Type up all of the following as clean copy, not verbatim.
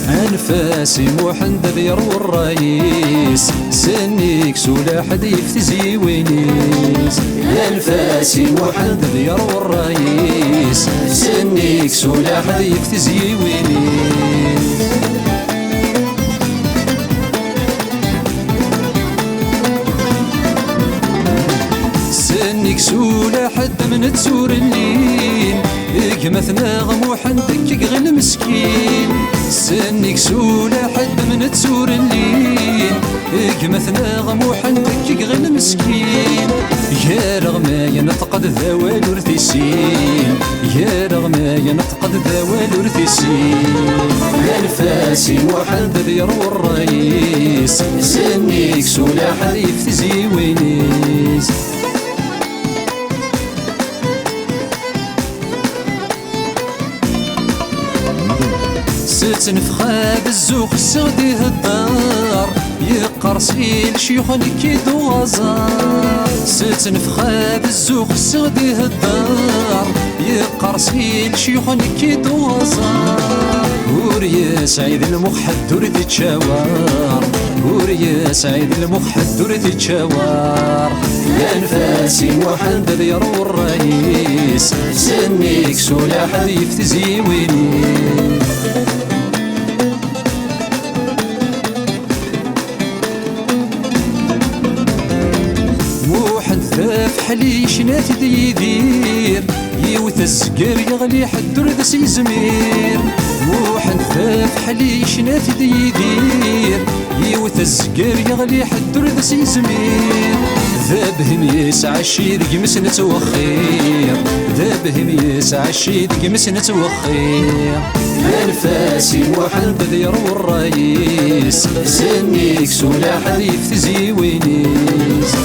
أنفاسي محندب يروي الرئيس سنيك سولا حد يفتزي وينيس. أنفاسي محندب يروي الرئيس سنيك سولا حد يفتزي وينيس. سنيك سولا حد من تسور الليل مثنى محندك غير مسكين. سنيك سولا حد من تسور الليل مثنى محندك غير مسكين. يا رغم نتقد ذوال ورثيسين يا رغم نتقد ذوال ورثيسين. أنفاسي محندب يروي الرئيس سنيك سولا حد يفتزي وينيس. ستنفخا بالزوق السغدي الدار يقرسيل شيوخ نكيدو غزار. ستنفخا بالزوق السغدي الدار يقرسيل شيوخ نكيدو غزار. وريا سعيد المخد ورد تشاور وريا سعيد المخد ورد تشاور. أنفاسي محندب يروي الرئيس سنيك سولا حد يفتزي وينيس. فحلي شنات ديدير يوث الزقر يغلي حد ورد سيزمير. موحد فحلي شنات ديدير يوث الزقر يغلي حد ورد سيزمير. ذابهم يسعى الشيد قمس نتوخير ذابهم يسعى الشيد قمس نتوخير. أنفاسي محندب يروي الرئيس سنيك سولا حد يفتزي وينيس.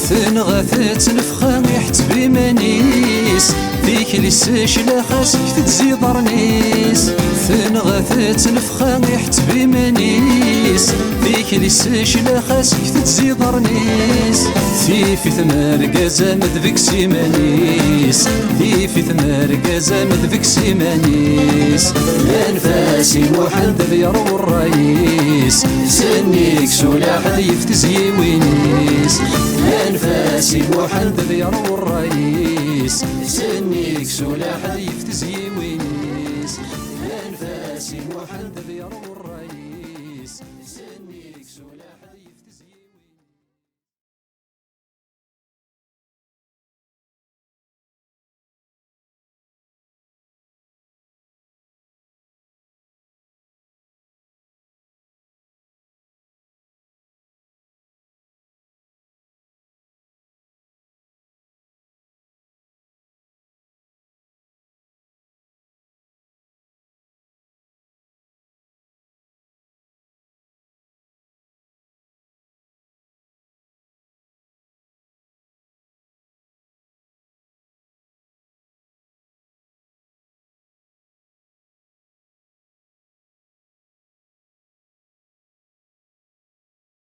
ثنغثت نفخا يحت بمانيس فيك لساش لا خاسك تتزيد رنيس. ثنغثت نفخا يحت بمانيس فيك لساش لا خاسك تتزيد رنيس. في ثمار قازا مذبك سيمانيس في ثمار قازا مذبك سيمانيس. أنفاسي محندب يروي الرئيس سنيك سولا حد يفتزي وينيس. أنفاسي محندب يروي الرئيس سنيك سولا حد يفتزي وينيس. أنفاسي محندب يروي الرئيس سنيك سولا